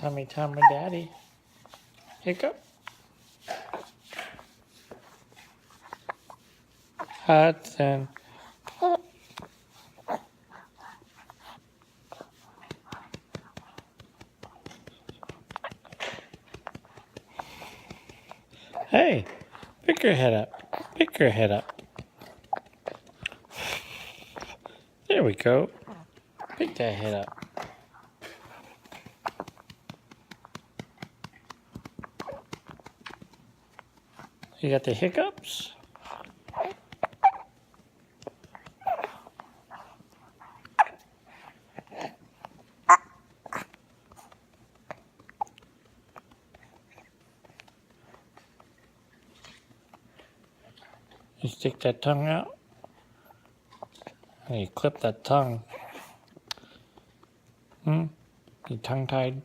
tummy time with Daddy. Hiccup. Hudson. Hey, pick your head up. Pick your head up. There we go. Pick that head up. You got the hiccups? You stick that tongue out, and you clip that tongue. You tongue-tied?